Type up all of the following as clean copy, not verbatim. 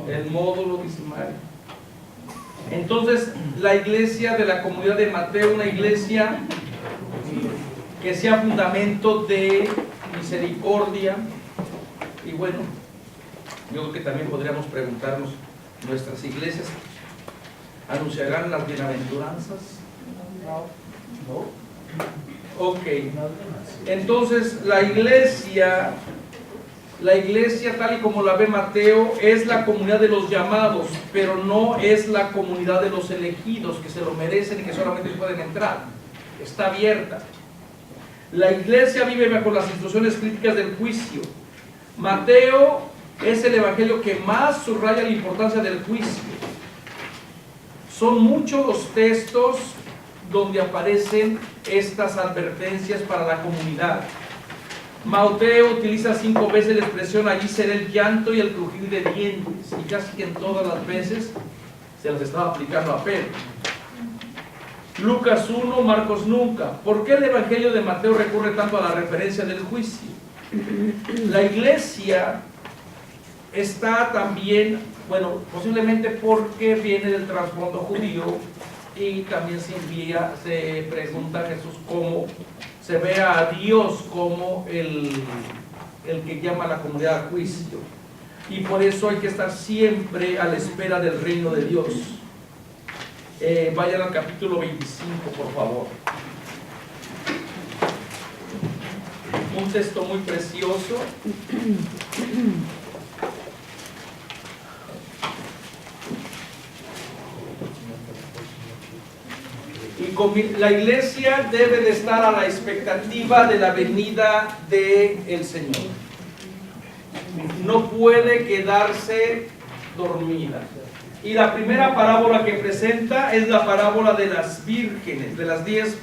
El módulo, dice Mario. Entonces, la iglesia de la comunidad de Mateo, una iglesia que sea fundamento de misericordia. Y bueno, yo creo que también podríamos preguntarnos, ¿nuestras iglesias anunciarán las bienaventuranzas? No. Ok. Entonces, la iglesia tal y como la ve Mateo, es la comunidad de los llamados, pero no es la comunidad de los elegidos, que se lo merecen y que solamente pueden entrar. Está abierta. La iglesia vive bajo las instrucciones críticas del juicio. Mateo es el evangelio que más subraya la importancia del juicio. Son muchos los textos donde aparecen estas advertencias para la comunidad. Mateo utiliza 5 veces la expresión: allí será el llanto y el crujir de dientes, y casi que en todas las veces se las estaba aplicando a Pedro. Lucas 1, Marcos nunca. ¿Por qué el evangelio de Mateo recurre tanto a la referencia del juicio? La iglesia está también, bueno, posiblemente porque viene del trasfondo judío, y también se pregunta a Jesús cómo se ve a Dios como el que llama a la comunidad a juicio, y por eso hay que estar siempre a la espera del reino de Dios. Vayan al capítulo 25, por favor. Un texto muy precioso. Y la iglesia debe de estar a la expectativa de la venida del Señor. No puede quedarse dormida. Y la primera parábola que presenta es la parábola de las vírgenes, de las 10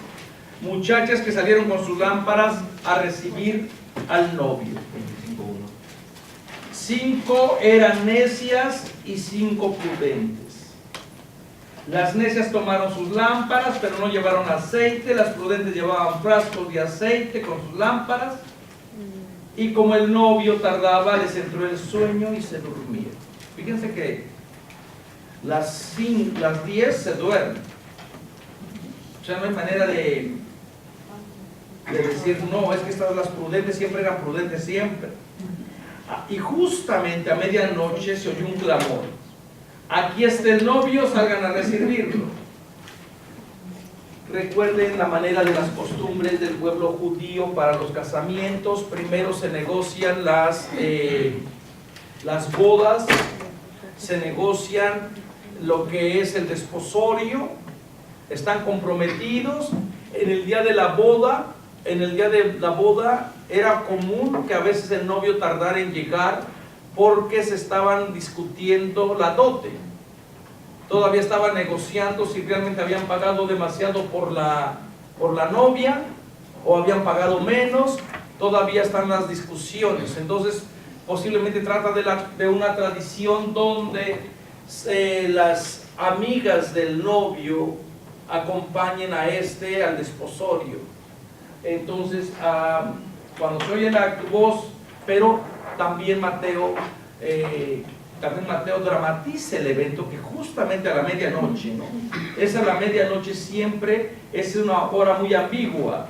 muchachas que salieron con sus lámparas a recibir al novio. 5 eran necias y 5 prudentes. Las necias tomaron sus lámparas, pero no llevaron aceite. Las prudentes llevaban frascos de aceite con sus lámparas. Y como el novio tardaba, les entró el sueño y se durmieron. Fíjense que las 10 se duermen. O sea, no hay manera de decir, no, es que estas las prudentes siempre eran prudentes siempre. Y justamente a medianoche se oyó un clamor: aquí está el novio, salgan a recibirlo. Recuerden la manera de las costumbres del pueblo judío para los casamientos. Primero se negocian las bodas, se negocian lo que es el desposorio, están comprometidos. En el día de la boda, era común que a veces el novio tardara en llegar, porque se estaban discutiendo la dote. Todavía estaban negociando si realmente habían pagado demasiado por la novia o habían pagado menos. Todavía están las discusiones. Entonces posiblemente trata de una tradición donde las amigas del novio acompañen a al desposorio. Entonces cuando se oye la voz, pero también Mateo dramatiza el evento, que justamente a la medianoche, ¿no? Esa la medianoche siempre es una hora muy ambigua.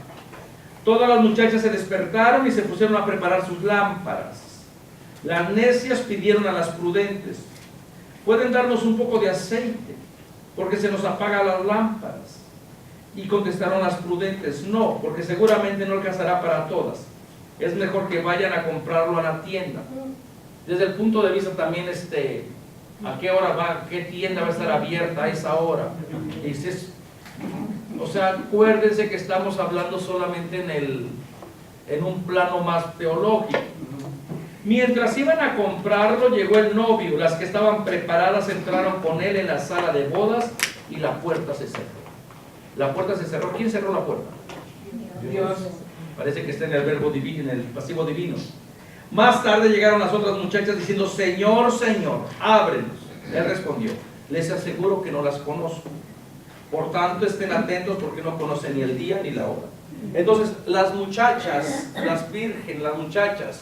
Todas las muchachas se despertaron y se pusieron a preparar sus lámparas. Las necias pidieron a las prudentes: ¿pueden darnos un poco de aceite? Porque se nos apagan las lámparas. Y contestaron las prudentes: no, porque seguramente no alcanzará para todas. Es mejor que vayan a comprarlo a la tienda. Desde el punto de vista también, ¿a qué hora va? ¿Qué tienda va a estar abierta a esa hora? O sea, acuérdense que estamos hablando solamente en un plano más teológico. Mientras iban a comprarlo, llegó el novio. Las que estaban preparadas entraron con él en la sala de bodas y la puerta se cerró. La puerta se cerró. ¿Quién cerró la puerta? Dios. Parece que está en el verbo divino, en el pasivo divino. Más tarde llegaron las otras muchachas diciendo: Señor, Señor, ábrenos. Él respondió: les aseguro que no las conozco. Por tanto, estén atentos, porque no conocen ni el día ni la hora. Entonces, las muchachas, las vírgenes, las muchachas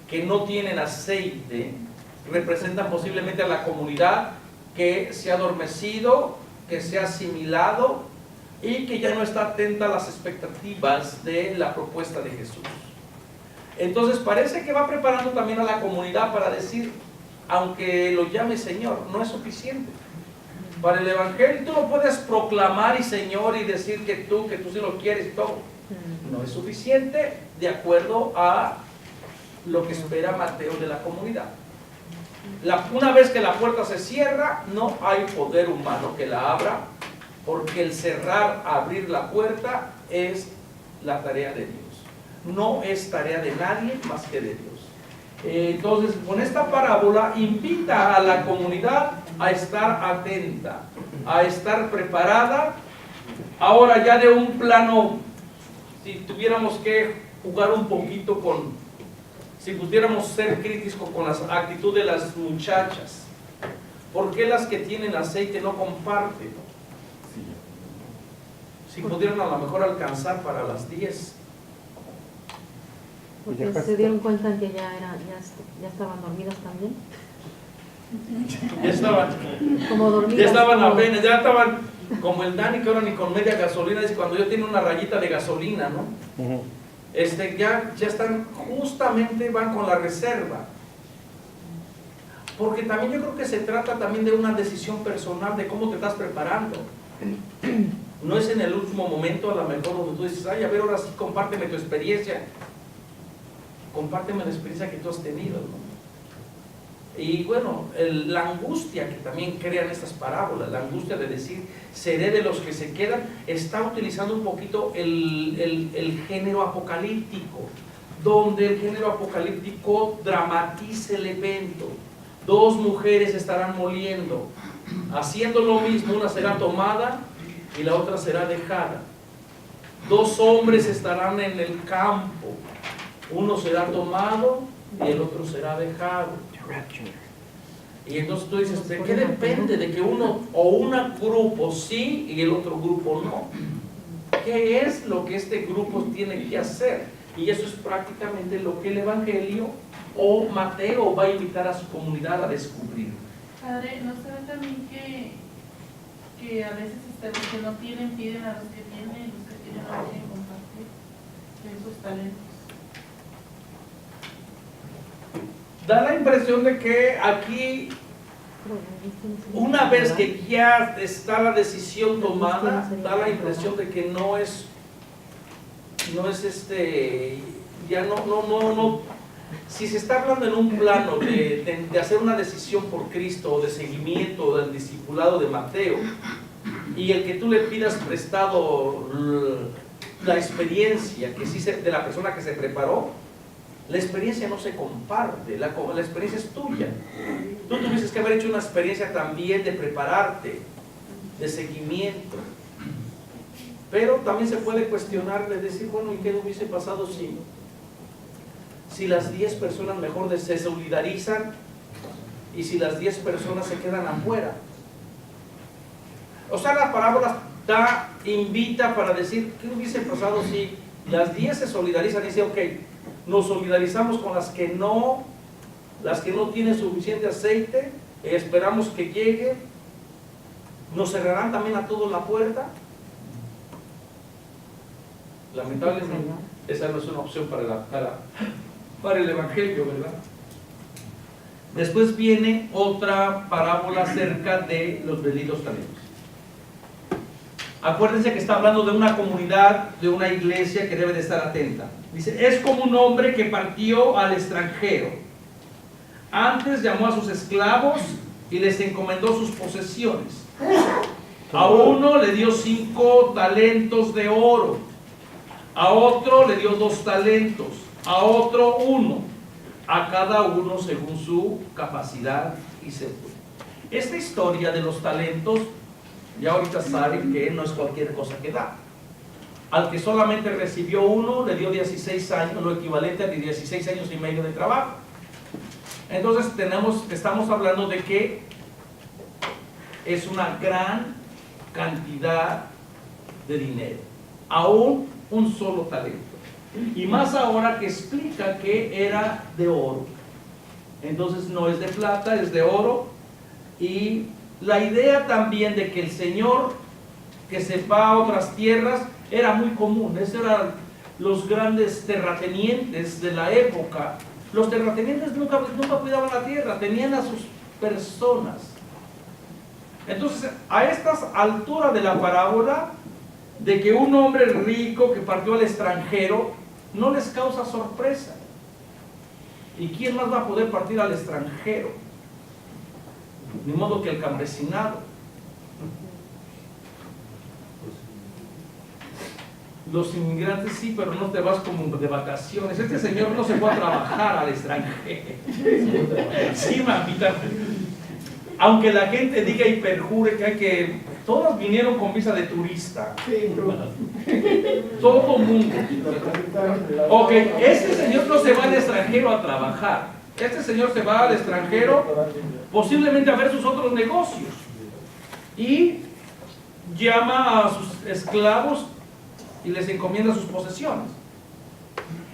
que no tienen aceite, representan posiblemente a la comunidad que se ha adormecido, que se ha asimilado y que ya no está atenta a las expectativas de la propuesta de Jesús. Entonces parece que va preparando también a la comunidad para decir, aunque lo llame Señor, no es suficiente. Para el Evangelio tú lo puedes proclamar y Señor y decir que tú sí lo quieres y todo. No es suficiente de acuerdo a lo que espera Mateo de la comunidad. Una vez que la puerta se cierra, no hay poder humano que la abra, porque el cerrar, abrir la puerta es la tarea de Dios. No es tarea de nadie más que de Dios. Entonces, con esta parábola invita a la comunidad a estar atenta, a estar preparada. Ahora ya de un plano, si tuviéramos que jugar un poquito si pudiéramos ser críticos con la actitud de las muchachas, ¿por qué las que tienen aceite no comparten? Si pudieran a lo mejor alcanzar para las 10. Porque se dieron cuenta que ya estaban dormidas también. Ya estaban, como dormidas, ya estaban como... apenas, ya estaban como el Dani, que ahora ni con media gasolina, dice cuando yo tiene una rayita de gasolina, ¿no? Ya están, justamente van con la reserva. Porque también yo creo que se trata también de una decisión personal de cómo te estás preparando. No es en el último momento a lo mejor donde tú dices, ay, a ver, ahora sí, compárteme tu experiencia. Compárteme la experiencia que tú has tenido, ¿no? Y bueno, la angustia que también crean estas parábolas, la angustia de decir, seré de los que se quedan, está utilizando un poquito el género apocalíptico, donde el género apocalíptico dramatiza el evento. 2 mujeres estarán moliendo, haciendo lo mismo, una será tomada y la otra será dejada. 2 hombres estarán en el campo, uno será tomado y el otro será dejado. Y entonces tú dices, ¿de qué depende? De que uno o un grupo sí y el otro grupo no. ¿Qué es lo que este grupo tiene que hacer? Y eso es prácticamente lo que el Evangelio o Mateo va a invitar a su comunidad a descubrir. Padre, ¿no se ve también que a veces los que no tienen piden a los que tienen y los que tienen no quieren compartir de sus talentos? Da la impresión de que aquí, una vez que ya está la decisión tomada, da la impresión de que no es ya no, si se está hablando en un plano de hacer una decisión por Cristo o de seguimiento del discipulado de Mateo, y el que tú le pidas prestado la experiencia que sí de la persona que se preparó, la experiencia no se comparte, la experiencia es tuya. Tú tuvieses que haber hecho una experiencia también de prepararte, de seguimiento. Pero también se puede cuestionar, de decir, bueno, ¿y qué hubiese pasado si las 10 personas mejor se solidarizan y si las 10 personas se quedan afuera? O sea, la parábola invita para decir, ¿qué hubiese pasado si las 10 se solidarizan y dicen, ok, nos solidarizamos con las que no tienen suficiente aceite, esperamos que llegue, nos cerrarán también a todos la puerta? Lamentablemente esa no es una opción para el Evangelio, ¿verdad? Después viene otra parábola acerca de los benditos talentos. Acuérdense que está hablando de una comunidad, de una iglesia que debe de estar atenta. Dice, es como un hombre que partió al extranjero. Antes llamó a sus esclavos y les encomendó sus posesiones. A uno le dio 5 talentos de oro, a otro le dio 2 talentos, a otro 1, a cada uno según su capacidad y se fue. Esta historia de los talentos, ya ahorita saben que no es cualquier cosa que da. Al que solamente recibió 1, le dio 16 años, lo equivalente a 16 años y medio de trabajo. Entonces estamos hablando de que es una gran cantidad de dinero, aún un solo talento. Y más ahora que explica que era de oro. Entonces no es de plata, es de oro. Y la idea también de que el señor que se va a otras tierras era muy común. Esos eran los grandes terratenientes de la época. Los terratenientes nunca cuidaban la tierra, tenían a sus personas. Entonces, a estas alturas de la parábola, de que un hombre rico que partió al extranjero, no les causa sorpresa. ¿Y quién más va a poder partir al extranjero? Ni modo que el campesinado. Los inmigrantes sí, pero no te vas como de vacaciones. Este señor no se fue a trabajar al extranjero. Sí, mamita. Aunque la gente diga y perjure que todos vinieron con visa de turista. Todo mundo. Ok, este señor no se va al extranjero a trabajar. Este señor se va al extranjero posiblemente a ver sus otros negocios. Y llama a sus esclavos y les encomienda sus posesiones.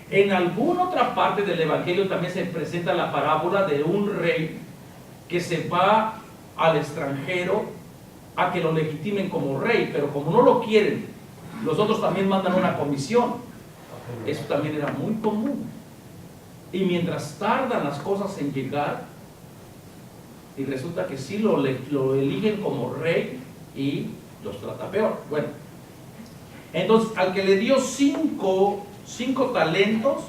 En alguna otra parte del Evangelio también se presenta la parábola de un rey que se va al extranjero a que lo legitimen como rey, pero como no lo quieren, los otros también mandan una comisión. Eso también era muy común. Y mientras tardan las cosas en llegar, y resulta que sí lo eligen como rey y los trata peor. Bueno, entonces al que le dio cinco talentos,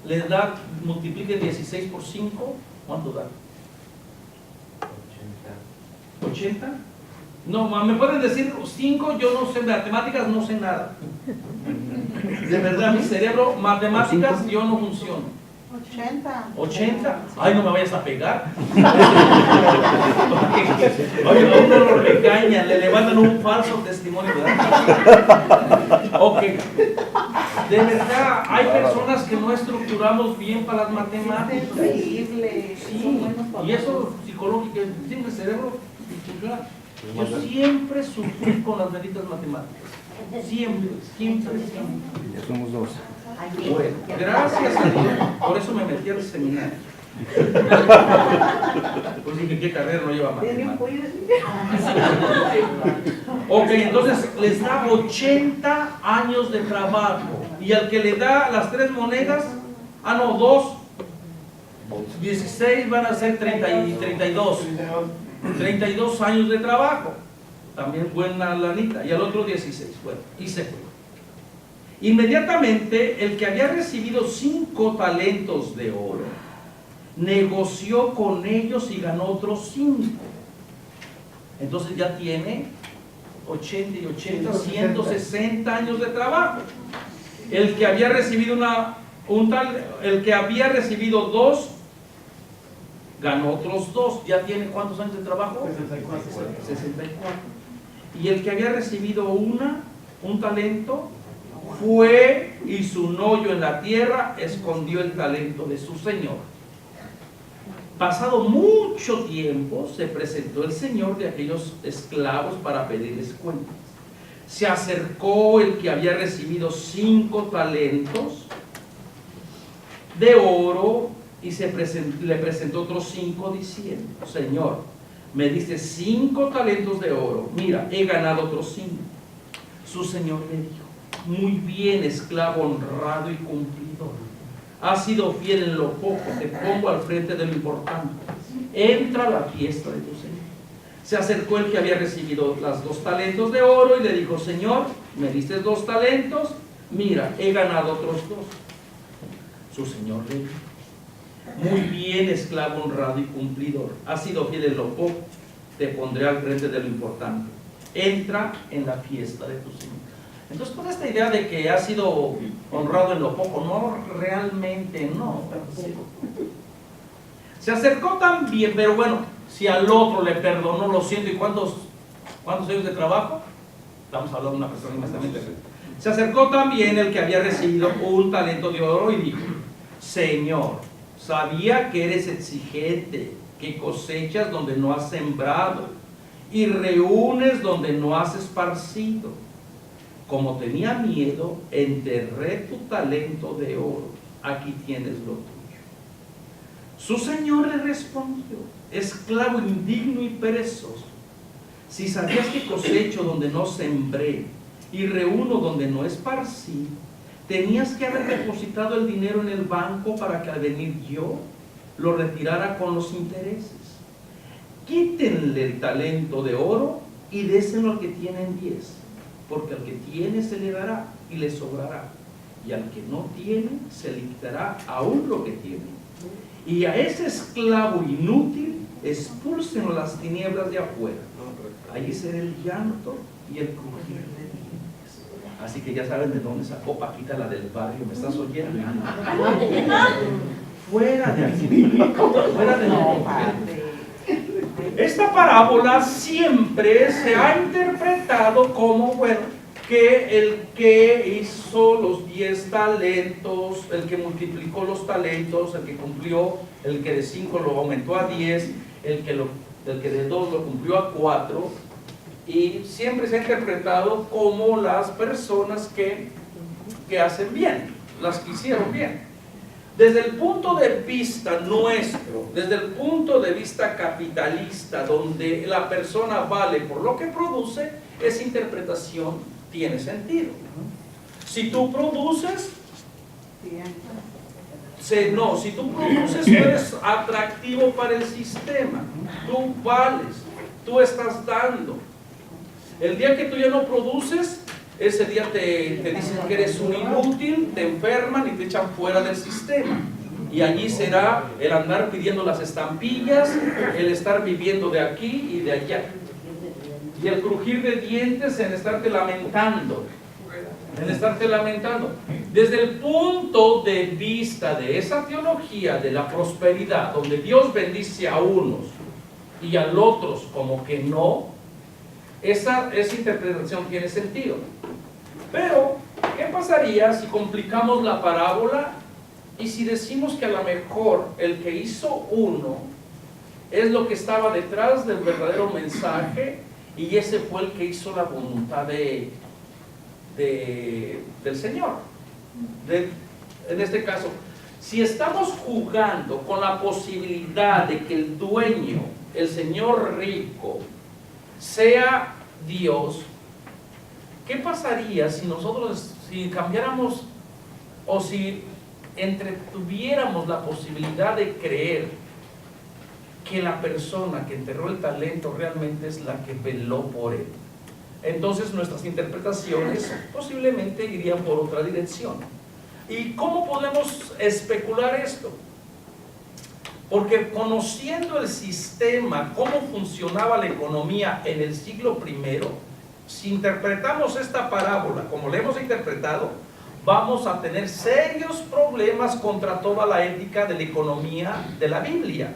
le da, multipliquen 16 por 5, ¿cuánto da? 80. No, me pueden decir 5, yo no sé matemáticas, no sé nada. De verdad, mi cerebro, matemáticas, yo no funciono. 80. Ay, no me vayas a pegar. Oye, a uno lo regañan, le levantan un falso testimonio, ¿verdad? Ok. De verdad, hay personas que no estructuramos bien para las matemáticas. Increíble. Sí, y eso psicológico, siempre el cerebro funciona. Yo siempre sufrí con las benditas matemáticas. Siempre. Ya somos dos. Bueno, gracias a Dios. Por eso me metí al seminario. Pues dije, ¿qué carrera no lleva matemáticas? Ok, entonces les da 80 años de trabajo. Y al que le da las 3 monedas, 2, 16 van a ser 30 y 32. 32 años de trabajo. También buena lanita. Y al otro 16. Bueno, y se fue. Inmediatamente el que había recibido 5 talentos de oro negoció con ellos y ganó otros 5. Entonces ya tiene 80 y 80, 160 años de trabajo. El que había recibido el que había recibido 2 ganó otros 2. Ya tiene ¿cuántos años de trabajo? 64. Y el que había recibido un talento fue, hizo un hoyo en la tierra, escondió el talento de su señor. Pasado mucho tiempo, se presentó el señor de aquellos esclavos para pedirles cuentas. Se acercó el que había recibido 5 talentos de oro y le presentó otros 5 diciendo: Señor, me diste 5 talentos de oro, mira, he ganado otros 5. Su señor le dijo: muy bien, esclavo honrado y cumplidor. Has sido fiel en lo poco, te pongo al frente de lo importante. Entra a la fiesta de tu señor. Se acercó el que había recibido las 2 talentos de oro y le dijo: Señor, me diste 2 talentos, mira, he ganado otros 2. Su señor le dijo: muy bien, esclavo honrado y cumplidor. Has sido fiel en lo poco, te pondré al frente de lo importante. Entra en la fiesta de tu señor. Entonces, toda esta idea de que ha sido honrado en lo poco, no, realmente no. Sí. Se acercó también, pero bueno, si al otro le perdonó los 100 y cuántos años de trabajo, estamos hablando de una persona inmensamente. Se acercó también el que había recibido un talento de oro y dijo: Señor, sabía que eres exigente, que cosechas donde no has sembrado y reúnes donde no has esparcido. Como tenía miedo, enterré tu talento de oro. Aquí tienes lo tuyo. Su señor le respondió: esclavo indigno y perezoso, si sabías que cosecho donde no sembré y reúno donde no esparcí, tenías que haber depositado el dinero en el banco para que al venir yo lo retirara con los intereses. Quítenle el talento de oro y déselo al que tiene en 10, porque al que tiene se le dará y le sobrará, y al que no tiene se le quitará aún lo que tiene. Y a ese esclavo inútil expúlsenlo a las tinieblas de afuera. Allí será el llanto y el crujir de dientes. Así que ya saben de dónde sacó Paquita, la del barrio. ¿Me estás oyendo? Fuera de aquí. Fuera de aquí. Esta parábola siempre se ha interpretado como, bueno, que el que hizo los 10 talentos, el que multiplicó los talentos, el que cumplió, el que de 5 lo aumentó a 10, el que de 2 lo cumplió a 4, y siempre se ha interpretado como las personas que hacen bien, las que hicieron bien. Desde el punto de vista nuestro, desde el punto de vista capitalista, donde la persona vale por lo que produce, esa interpretación tiene sentido. Si tú produces, si tú produces, tú eres atractivo para el sistema, tú vales, tú estás dando. El día que tú ya no produces, ese día te dicen que eres un inútil, te enferman y te echan fuera del sistema. Y allí será el andar pidiendo las estampillas, el estar viviendo de aquí y de allá. Y el crujir de dientes en estarte lamentando. Desde el punto de vista de esa teología de la prosperidad, donde Dios bendice a unos y a los otros como que no, esa interpretación tiene sentido. Pero, ¿qué pasaría si complicamos la parábola y si decimos que a lo mejor el que hizo uno es lo que estaba detrás del verdadero mensaje y ese fue el que hizo la voluntad del Señor? En este caso, si estamos jugando con la posibilidad de que el dueño, el señor rico, sea Dios, ¿qué pasaría si nosotros, si cambiáramos o si entretuviéramos la posibilidad de creer que la persona que enterró el talento realmente es la que veló por él? Entonces nuestras interpretaciones posiblemente irían por otra dirección. ¿Y cómo podemos especular esto? Porque conociendo el sistema, cómo funcionaba la economía en el siglo I, si interpretamos esta parábola como la hemos interpretado, vamos a tener serios problemas contra toda la ética de la economía de la Biblia.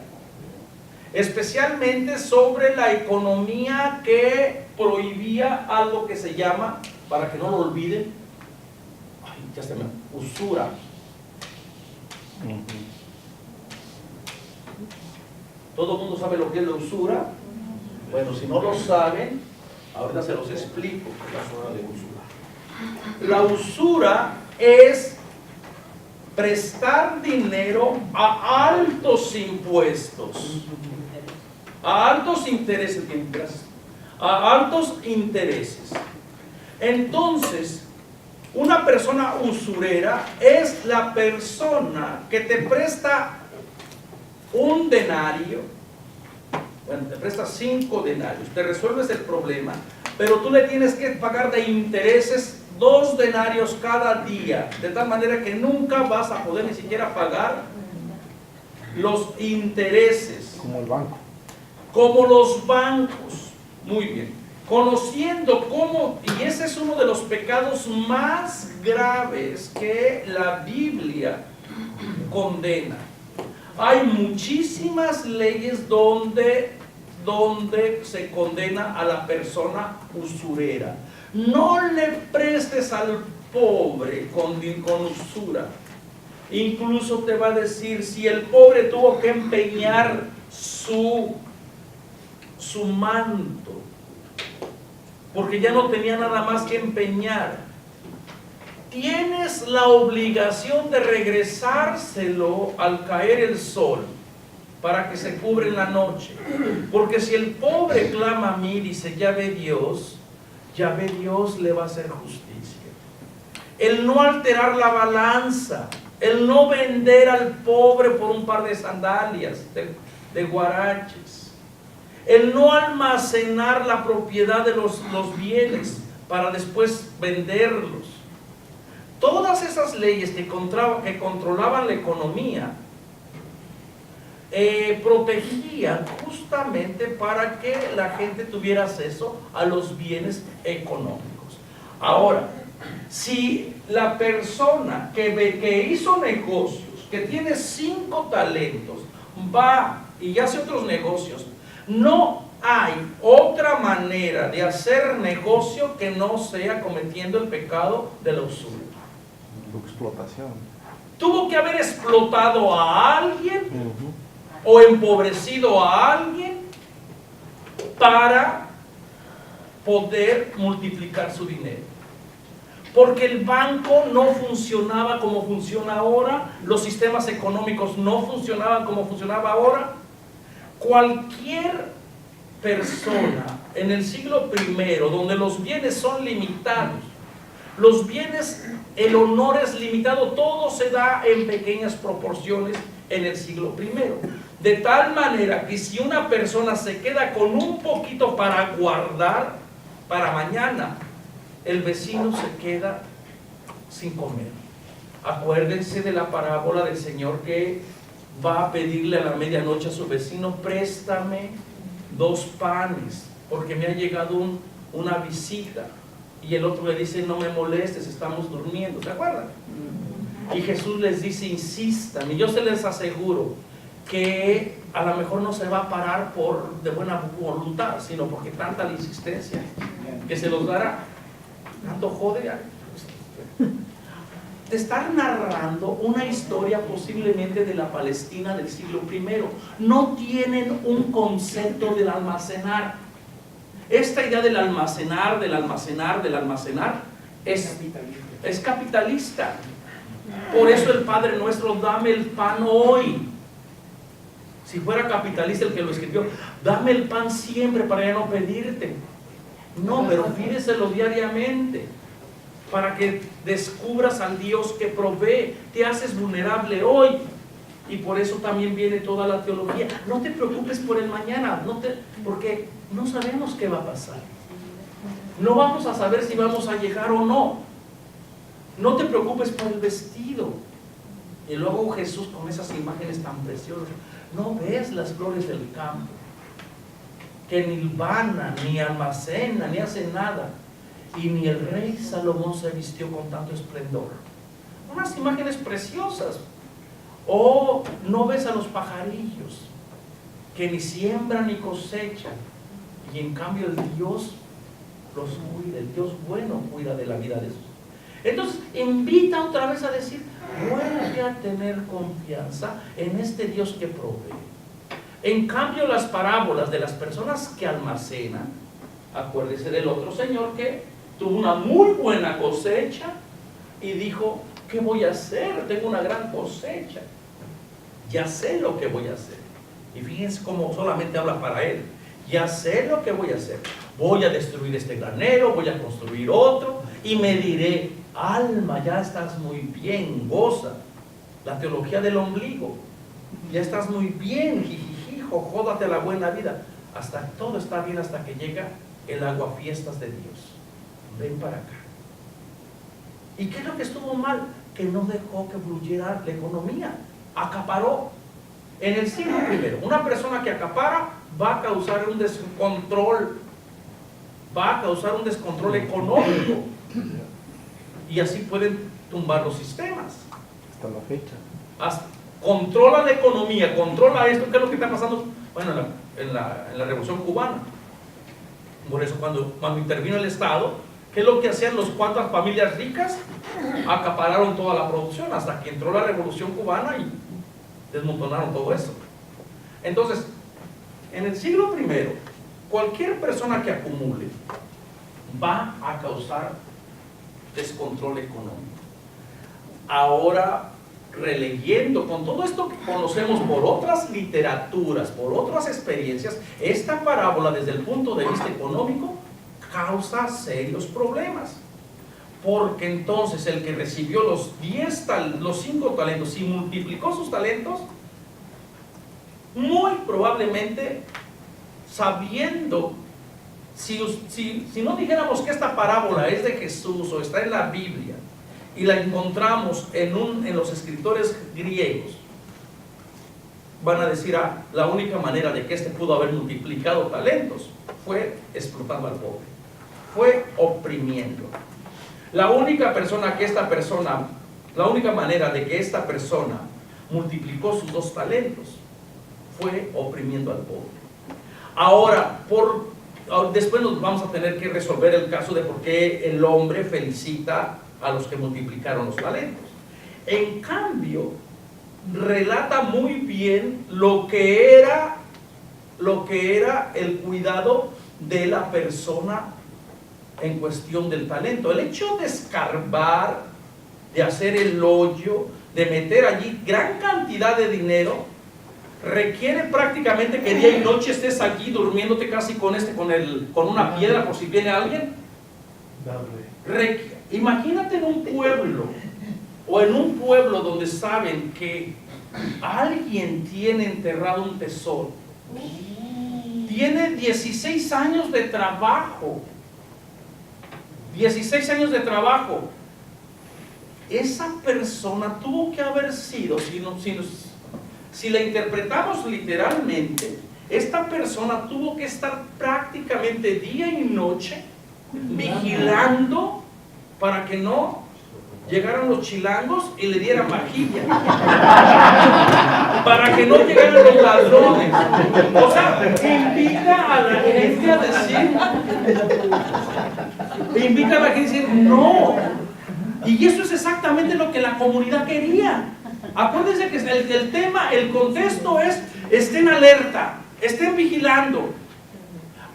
Especialmente sobre la economía que prohibía algo que se llama, para que no lo olviden, usura. ¿Todo el mundo sabe lo que es la usura? Bueno, si no lo saben, ahorita se los explico. La usura es prestar dinero a altos impuestos, a altos intereses, a altos intereses. Entonces, una persona usurera es la persona que te presta un denario, bueno, te presta 5 denarios, te resuelves el problema, pero tú le tienes que pagar de intereses 2 denarios cada día, de tal manera que nunca vas a poder ni siquiera pagar los intereses. Como el banco. Como los bancos. Muy bien. Conociendo cómo, y ese es uno de los pecados más graves que la Biblia condena. Hay muchísimas leyes donde se condena a la persona usurera. No le prestes al pobre con usura. Incluso te va a decir, si el pobre tuvo que empeñar su manto, porque ya no tenía nada más que empeñar, tienes la obligación de regresárselo al caer el sol. para que se cubre en la noche. Porque si el pobre clama a mí, dice, ya ve Dios le va a hacer justicia. El no alterar la balanza, el no vender al pobre por un par de sandalias, de guaraches, el no almacenar la propiedad de los bienes para después venderlos. Todas esas leyes que controlaban la economía protegían justamente para que la gente tuviera acceso a los bienes económicos. Ahora, si la persona que hizo negocios, que tiene 5 talentos, va y hace otros negocios, no hay otra manera de hacer negocio que no sea cometiendo el pecado de la usura. Explotación. Tuvo que haber explotado a alguien o empobrecido a alguien para poder multiplicar su dinero. Porque el banco no funcionaba como funciona ahora, los sistemas económicos no funcionaban como funcionaba ahora. Cualquier persona en el siglo I, donde los bienes son limitados, los bienes, el honor es limitado, todo se da en pequeñas proporciones en el siglo I. De tal manera que si una persona se queda con un poquito para guardar para mañana, el vecino se queda sin comer. Acuérdense de la parábola del Señor que va a pedirle a la medianoche a su vecino, préstame 2 panes, porque me ha llegado una visita. Y el otro le dice, no me molestes, estamos durmiendo. ¿Se acuerdan? Y Jesús les dice, insistan. Y yo se les aseguro que a lo mejor no se va a parar de buena voluntad, sino porque tanta la insistencia que se los dará. Tanto jode. Te están narrando una historia posiblemente de la Palestina del siglo I. No tienen un concepto del almacenar. Esta idea del almacenar es capitalista. Por eso el Padre Nuestro, dame el pan hoy. Si fuera capitalista el que lo escribió, dame el pan siempre para ya no pedirte. No, pero pídeselo diariamente para que descubras al Dios que provee. Te haces vulnerable hoy. Y por eso también viene toda la teología. No te preocupes por el mañana, porque no sabemos qué va a pasar. No vamos a saber si vamos a llegar o no. No te preocupes por el vestido. Y luego Jesús con esas imágenes tan preciosas. No ves las flores del campo, que ni hilvana, ni almacena, ni hace nada. Y ni el rey Salomón se vistió con tanto esplendor. Unas imágenes preciosas. O no ves a los pajarillos, que ni siembran ni cosechan, y en cambio el Dios los cuida, el Dios bueno cuida de la vida de esos. Entonces invita otra vez a decir, vuelve a tener confianza en este Dios que provee. En cambio las parábolas de las personas que almacenan, acuérdese del otro señor que tuvo una muy buena cosecha y dijo, ¿qué voy a hacer? Tengo una gran cosecha. Ya sé lo que voy a hacer. Y fíjense cómo solamente habla para él. Ya sé lo que voy a hacer. Voy a destruir este granero, voy a construir otro y me diré, alma, ya estás muy bien, goza. La teología del ombligo. Ya estás muy bien, jijijijo, jódate la buena vida. Hasta todo está bien hasta que llega el aguafiestas de Dios. Ven para acá. ¿Y qué es lo que estuvo mal? Que no dejó que fluyera la economía. Acaparó. En el siglo I, una persona que acapara va a causar un descontrol, económico, y así pueden tumbar los sistemas. Hasta la fecha. Controla la economía, controla esto. ¿Qué es lo que está pasando? Bueno, en la Revolución Cubana. Por eso cuando intervino el Estado, ¿qué es lo que hacían las 4 familias ricas? Acapararon toda la producción hasta que entró la Revolución Cubana y desmontonaron todo eso. Entonces, en el siglo I, cualquier persona que acumule va a causar descontrol económico. Ahora, releyendo, con todo esto que conocemos por otras literaturas, por otras experiencias, esta parábola desde el punto de vista económico causa serios problemas. Porque entonces el que recibió los 5 talentos y multiplicó sus talentos, muy probablemente sabiendo, si no dijéramos que esta parábola es de Jesús o está en la Biblia y la encontramos en los escritores griegos, van a decir, la única manera de que este pudo haber multiplicado talentos fue explotando al pobre, fue oprimiendo. La única manera de que esta persona multiplicó sus 2 talentos fue oprimiendo al pobre. Ahora, después nos vamos a tener que resolver el caso de por qué el hombre felicita a los que multiplicaron los talentos. En cambio, relata muy bien lo que era el cuidado de la persona en cuestión del talento. El hecho de escarbar, de hacer el hoyo, de meter allí gran cantidad de dinero, requiere prácticamente que día y noche estés allí durmiéndote casi con una piedra por si viene alguien. Imagínate en un pueblo, o en un pueblo donde saben que alguien tiene enterrado un tesoro, tiene 16 años de trabajo, 16 años de trabajo. Esa persona tuvo que haber sido, si la interpretamos literalmente, esta persona tuvo que estar prácticamente día y noche vigilando para que no llegaran los chilangos y le dieran vajilla, para que no llegaran los ladrones. O sea, invita a la gente a decir no. Y eso es exactamente lo que la comunidad quería. Acuérdense que el tema, el contexto es: estén alerta, estén vigilando.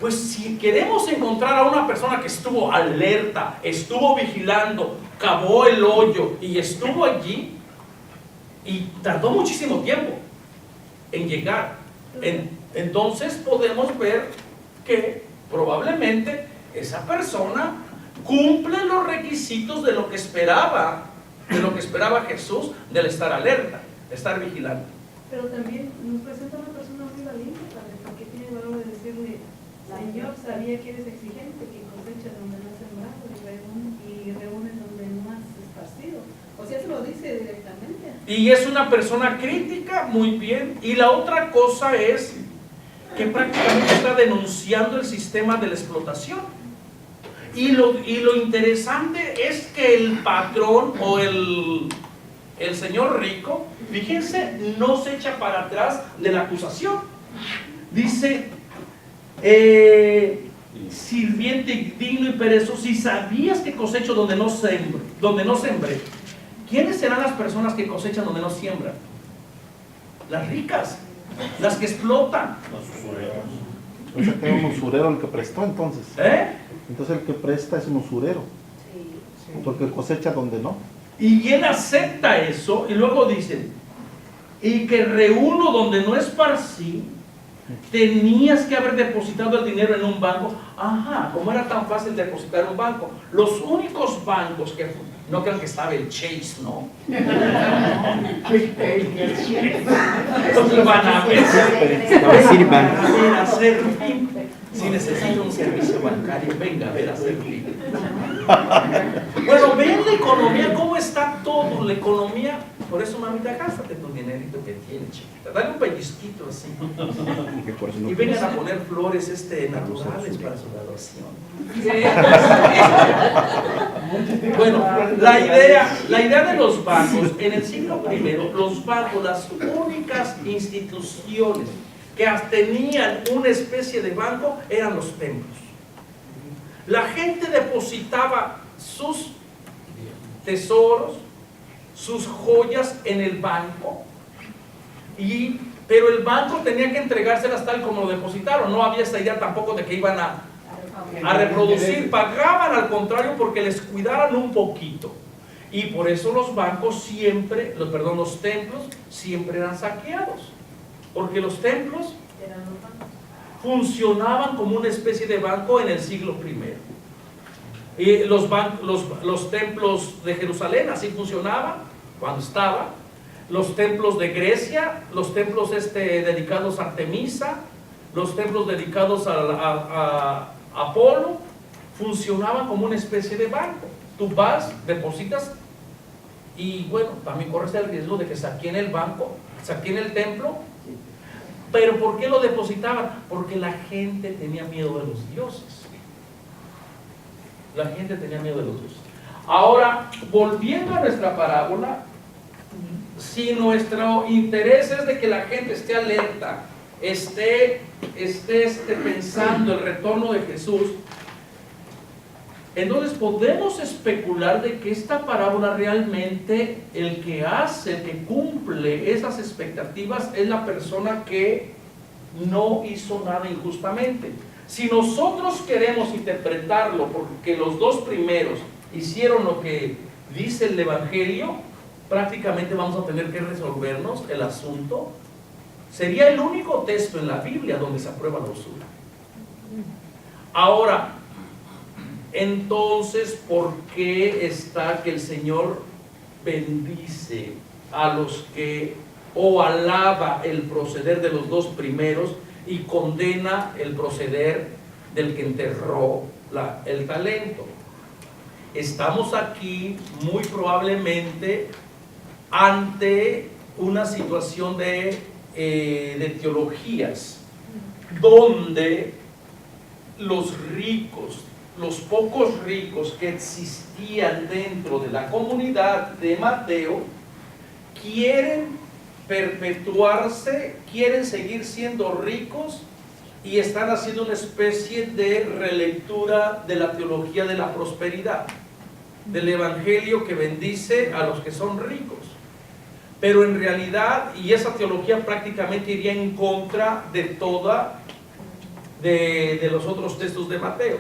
Pues si queremos encontrar a una persona que estuvo alerta, estuvo vigilando, cavó el hoyo y estuvo allí, y tardó muchísimo tiempo en llegar, entonces podemos ver que probablemente esa persona cumple los requisitos de lo que esperaba Jesús, del estar alerta, de estar vigilante. Pero también nos presenta una persona muy valiente, padre, porque tiene el valor de decirle: Señor, sabía que eres exigente, que cosecha donde no has sembrado y reúne donde no has esparcido. O sea, se lo dice directamente. Y es una persona crítica, muy bien. Y la otra cosa es que prácticamente está denunciando el sistema de la explotación. Y lo interesante es que el patrón o el señor rico, fíjense, no se echa para atrás de la acusación. Dice: sirviente digno y perezoso, si sabías que cosecho donde no sembré. ¿Quiénes serán las personas que cosechan donde no siembran? Las ricas, las que explotan. Los usureros. O sea, que es un usurero el que prestó entonces. Entonces el que presta es un usurero. Porque cosecha donde no. Y él acepta eso y luego dice: y que reúno donde no esparcí. Tenías que haber depositado el dinero en un banco. Ajá, como era tan fácil depositar en un banco. Los únicos bancos que... No crean que estaba el Chase, ¿no? Los Banamex. Si necesita un servicio bancario, venga a ver a Servín. Bueno, ven la economía, cómo está todo. La economía, por eso, mamita, gástate tu dinerito que tienes, chiquita. Dale un pellizquito así. Y vengan a poner flores naturales para su graduación. Bueno, la idea de los bancos, en el siglo I, los bancos, las únicas instituciones que tenían una especie de banco eran los templos. La gente depositaba sus tesoros, sus joyas en el banco, pero el banco tenía que entregárselas tal como lo depositaron. No había esta idea tampoco de que iban a reproducir, pagaban al contrario porque les cuidaran un poquito. Y por eso los bancos siempre, los templos siempre eran saqueados. Porque los templos Eran los bancos. funcionaban como una especie de banco en el siglo I. Y los templos de Jerusalén así funcionaban cuando estaban. Los templos de Grecia, los templos dedicados a Artemisa, los templos dedicados a Apolo, funcionaban como una especie de banco. Tú vas, depositas y bueno, también corres el riesgo de que saquen el banco, saquen el templo. Pero ¿por qué lo depositaban? Porque la gente tenía miedo de los dioses. La gente tenía miedo de los dioses. Ahora, volviendo a nuestra parábola, si nuestro interés es de que la gente esté alerta, esté pensando el retorno de Jesús, entonces podemos especular de que esta parábola realmente el que cumple esas expectativas es la persona que no hizo nada injustamente. Si nosotros queremos interpretarlo porque los dos primeros hicieron lo que dice el Evangelio, prácticamente vamos a tener que resolvernos el asunto. Sería el único texto en la Biblia donde se aprueba la usura. Ahora, entonces, ¿por qué está que el Señor bendice a los que, o alaba el proceder de los dos primeros y condena el proceder del que enterró el talento? Estamos aquí muy probablemente ante una situación de teologías donde los ricos, los pocos ricos que existían dentro de la comunidad de Mateo quieren perpetuarse, quieren seguir siendo ricos y están haciendo una especie de relectura de la teología de la prosperidad, del evangelio que bendice a los que son ricos. Pero en realidad, y esa teología prácticamente iría en contra de toda de los otros textos de Mateo.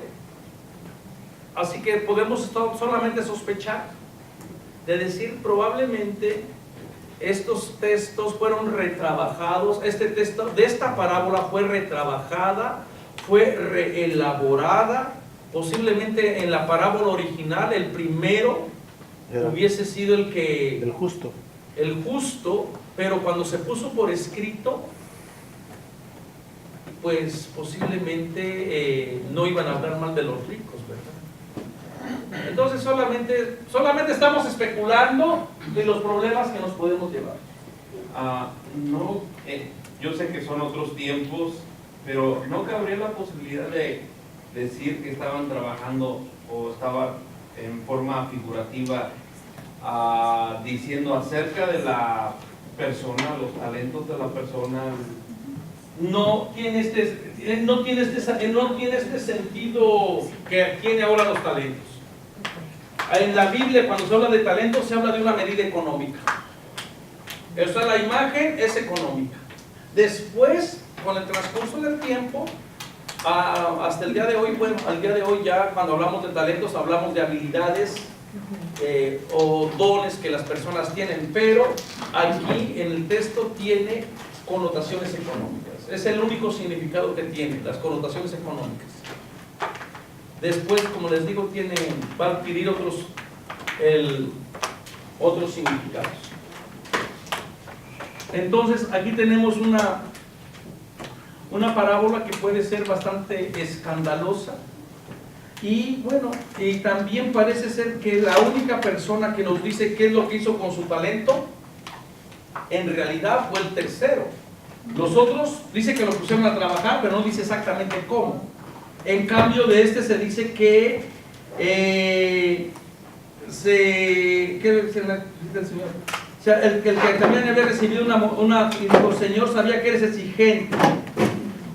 Así que podemos solamente sospechar de decir probablemente estos textos fueron retrabajados, este texto de esta parábola fue retrabajada, fue reelaborada, posiblemente en la parábola original el primero hubiese sido el justo, pero cuando se puso por escrito, pues posiblemente no iban a hablar mal de los ricos, ¿verdad? Entonces solamente estamos especulando de los problemas que nos podemos llevar. No, yo sé que son otros tiempos, pero ¿no cabría la posibilidad de decir que estaban trabajando o estaba en forma figurativa diciendo acerca de la persona, los talentos de la persona? No tiene este sentido que tiene ahora los talentos. En la Biblia, cuando se habla de talentos, se habla de una medida económica. O sea, la imagen es económica. Después, con el transcurso del tiempo, hasta el día de hoy, bueno, al día de hoy ya cuando hablamos de talentos, hablamos de habilidades o dones que las personas tienen, pero aquí en el texto tiene connotaciones económicas. Es el único significado que tiene, las connotaciones económicas. Después, como les digo, va a adquirir otros significados. Entonces, aquí tenemos una parábola que puede ser bastante escandalosa. Y bueno, y también parece ser que la única persona que nos dice qué es lo que hizo con su talento, en realidad fue el tercero. Los otros dice que lo pusieron a trabajar, pero no dice exactamente cómo. En cambio de se dice que ¿qué dice el Señor? O sea, el que también había recibido y dijo, Señor, sabía que eres exigente,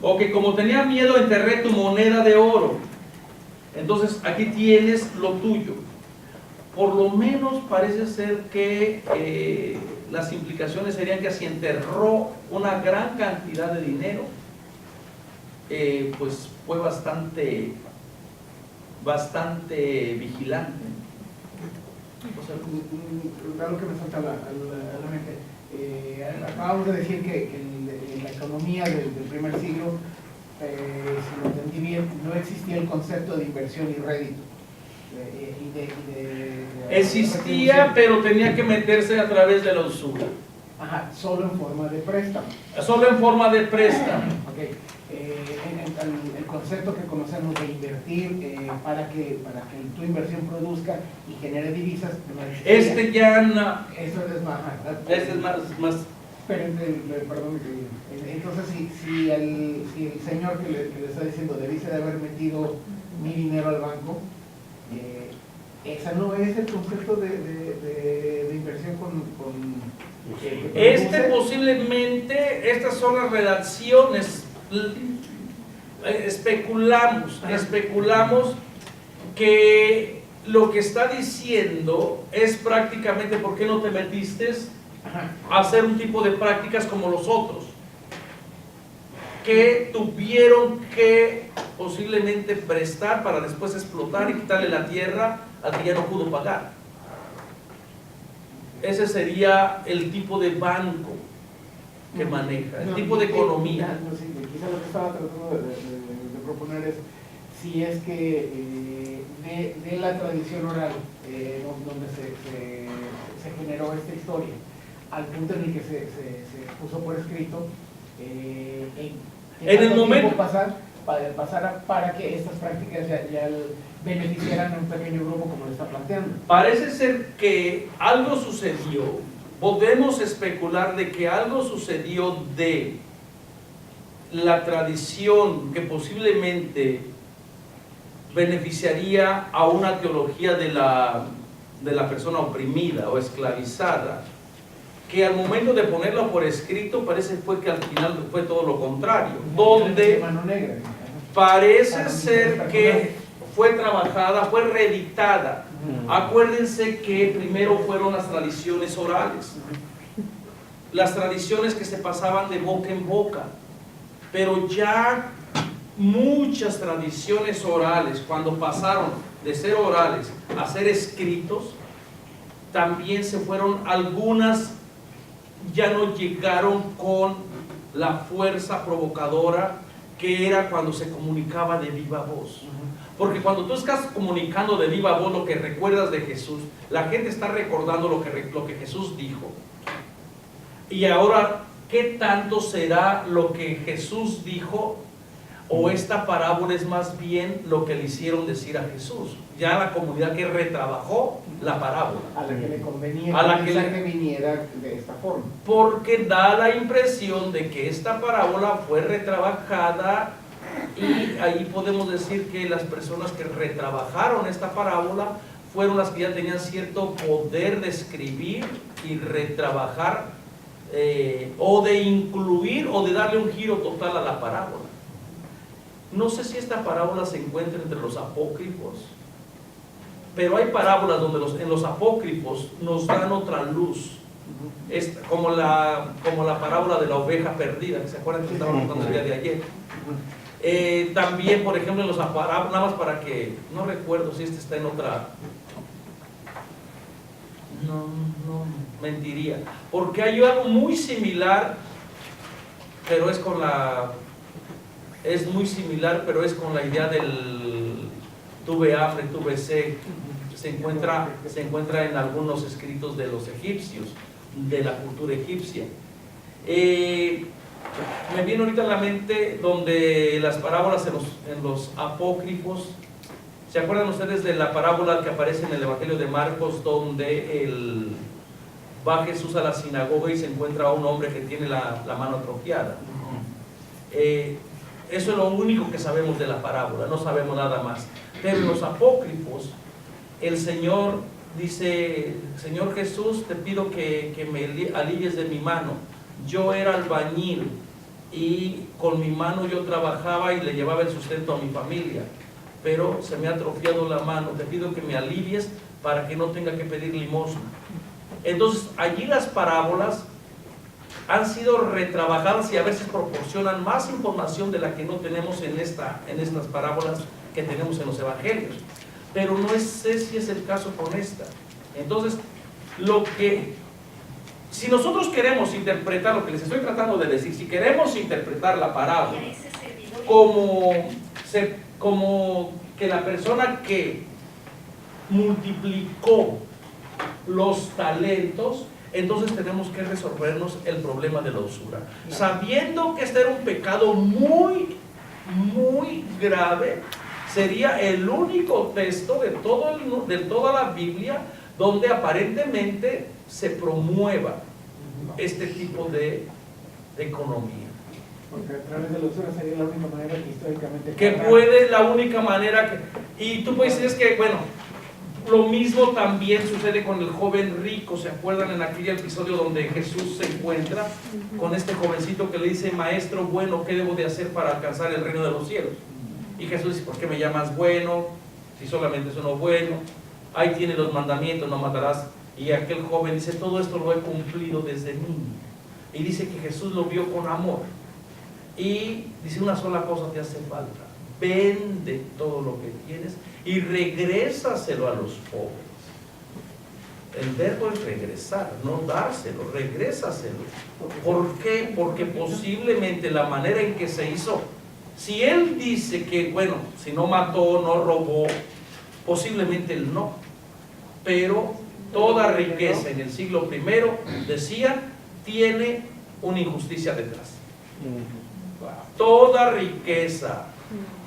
o que como tenía miedo enterré tu moneda de oro. Entonces aquí tienes lo tuyo. Por lo menos parece ser que las implicaciones serían que si enterró una gran cantidad de dinero, pues fue bastante vigilante. Algo que me salta a la mente. Acabamos de decir que en la economía del primer siglo, si lo entendí bien, no existía el concepto de inversión y rédito. Existía, pero tenía que meterse a través de la usura. Ajá, solo en forma de préstamo. Solo en forma de préstamo. Okay. El concepto que conocemos de invertir para que tu inversión produzca y genere divisas no existía. Este ya no. Eso es más. Este es más. Perdón, entonces si el señor que le está diciendo debiese de haber metido mi dinero al banco, esa no es el concepto de inversión posiblemente, estas son las redacciones. Especulamos que lo que está diciendo es prácticamente ¿por qué no te metiste a hacer un tipo de prácticas como los otros? Que tuvieron que posiblemente prestar para después explotar y quitarle la tierra al que ya no pudo pagar. Ese sería el tipo de banco que maneja, el tipo de economía. Quizá lo que estaba tratando de proponer es si es que de la tradición oral donde se generó esta historia al punto en el que se puso por escrito, en el momento pasar para que estas prácticas ya beneficiaran a un pequeño grupo como lo está planteando. Parece ser que algo sucedió, podemos especular de que algo sucedió de la tradición que posiblemente beneficiaría a una teología de la persona oprimida o esclavizada, que al momento de ponerlo por escrito parece fue que al final fue todo lo contrario, donde parece ser que fue trabajada, fue reeditada. Acuérdense que primero fueron las tradiciones orales, las tradiciones que se pasaban de boca en boca, pero ya muchas tradiciones orales, cuando pasaron de ser orales a ser escritos, también se fueron, algunas ya no llegaron con la fuerza provocadora que era cuando se comunicaba de viva voz. Porque cuando tú estás comunicando de viva voz lo que recuerdas de Jesús, la gente está recordando lo que Jesús dijo. Y ahora, ¿qué tanto será lo que Jesús dijo? O esta parábola es más bien lo que le hicieron decir a Jesús. Ya la comunidad que retrabajó la parábola. A la que le convenía que viniera de esta forma. Porque da la impresión de que esta parábola fue retrabajada, y ahí podemos decir que las personas que retrabajaron esta parábola fueron las que ya tenían cierto poder de escribir y retrabajar, o de incluir o de darle un giro total a la parábola. No sé si esta parábola se encuentra entre los apócrifos, pero hay parábolas donde en los apócrifos nos dan otra luz, como la parábola de la oveja perdida, que se acuerdan que estábamos contando el día de ayer. También, por ejemplo, en los parábolas, nada más para que, no recuerdo si este está en otra, no mentiría, porque hay algo muy similar, pero es muy similar, pero es con la idea del tuve hambre, tuve sed. Se encuentra en algunos escritos de los egipcios, de la cultura egipcia. Me viene ahorita a la mente donde las parábolas en los apócrifos. ¿Se acuerdan ustedes de la parábola que aparece en el Evangelio de Marcos, donde va Jesús a la sinagoga y se encuentra a un hombre que tiene la mano atrofiada? Eso es lo único que sabemos de la parábola, no sabemos nada más. Pero en los apócrifos, el Señor dice: Señor Jesús, te pido que me alivies de mi mano. Yo era albañil y con mi mano yo trabajaba y le llevaba el sustento a mi familia, pero se me ha atrofiado la mano, te pido que me alivies para que no tenga que pedir limosna. Entonces, allí las parábolas han sido retrabajadas y a veces proporcionan más información de la que no tenemos en estas parábolas que tenemos en los evangelios. Pero no sé si es el caso con esta. Entonces, si nosotros queremos interpretar lo que les estoy tratando de decir, si queremos interpretar la parábola como que la persona que multiplicó los talentos, entonces tenemos que resolvernos el problema de la usura, sabiendo que este era un pecado muy, muy grave. Sería el único texto de toda la Biblia donde aparentemente se promueva este tipo de economía. Porque a través de la usura sería la única manera que históricamente... Que puede, la única manera que... Y tú puedes decir es que, bueno, lo mismo también sucede con el joven rico. ¿Se acuerdan en aquel episodio donde Jesús se encuentra con este jovencito que le dice: maestro bueno, ¿qué debo de hacer para alcanzar el reino de los cielos? Y Jesús dice: ¿por qué me llamas bueno? Si solamente es uno bueno. Ahí tiene los mandamientos: no matarás. Y aquel joven dice: todo esto lo he cumplido desde niño. Y dice que Jesús lo vio con amor. Y dice: una sola cosa te hace falta. Vende todo lo que tienes y regrésaselo a los pobres. El verbo es regresar, no dárselo, regrésaselo. ¿Por qué? Porque posiblemente la manera en que se hizo, si él dice que, bueno, si no mató, no robó, posiblemente él no. Pero toda riqueza en el siglo I, decía, tiene una injusticia detrás. Toda riqueza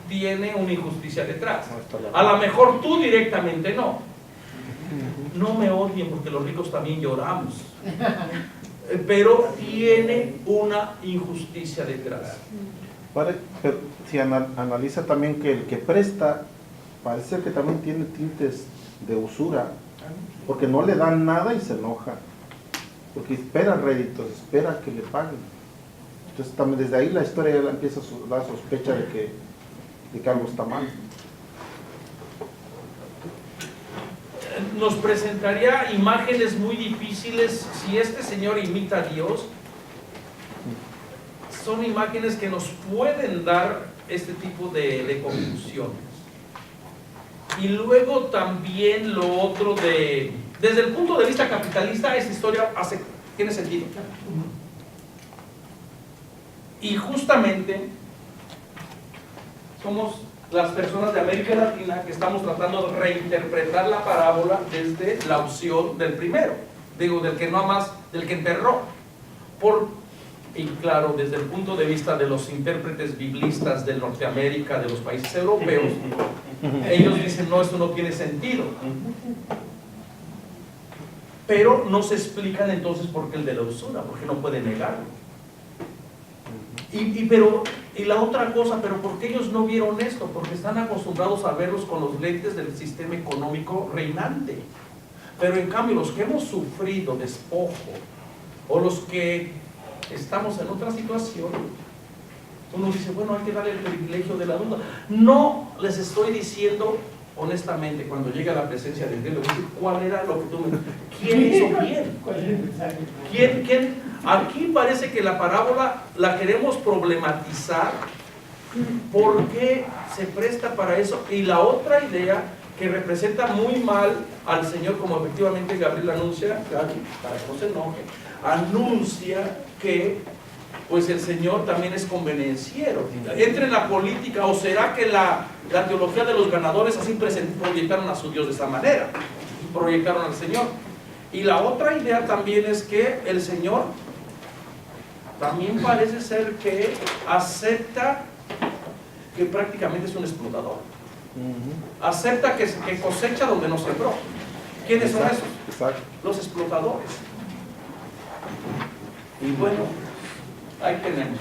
tiene una injusticia detrás. A lo mejor tú directamente no. No me odien porque los ricos también lloramos. Pero tiene una injusticia detrás. Pero si analiza también que el que presta, parece que también tiene tintes de usura, porque no le dan nada y se enoja, porque espera réditos, espera que le paguen. Entonces también desde ahí la historia ya empieza a dar sospecha de que algo está mal. Nos presentaría imágenes muy difíciles si este señor imita a Dios. Son imágenes que nos pueden dar este tipo de confusiones. Y luego también lo otro desde el punto de vista capitalista, esta historia tiene sentido. Y justamente somos las personas de América Latina que estamos tratando de reinterpretar la parábola desde la opción del primero, del que no más, del que enterró. Y claro, desde el punto de vista de los intérpretes biblistas de Norteamérica, de los países europeos, ellos dicen: no, esto no tiene sentido. Pero no se explican entonces por qué el de la usura, porque no puede negarlo. Y la otra cosa, pero ¿por qué ellos no vieron esto? Porque están acostumbrados a verlos con los lentes del sistema económico reinante. Pero en cambio, los que hemos sufrido despojo, o los que estamos en otra situación, uno dice: bueno, hay que darle el privilegio de la duda. No les estoy diciendo, honestamente, cuando llega la presencia de Dios, les voy a decir cuál era lo que tú me... ¿Quién hizo bien? ¿Quién? Aquí parece que la parábola la queremos problematizar porque se presta para eso. Y la otra idea que representa muy mal al Señor, como efectivamente Gabriel anuncia, para que no se enoje, anuncia que pues el Señor también es convenenciero. Entra en la política, o será que la teología de los ganadores así proyectaron a su Dios de esta manera, proyectaron al Señor. Y la otra idea también es que el Señor también parece ser que acepta que prácticamente es un explotador. Acepta que cosecha donde no sembró. ¿Quiénes son esos? Exacto. Los explotadores. Y bueno, ahí tenemos.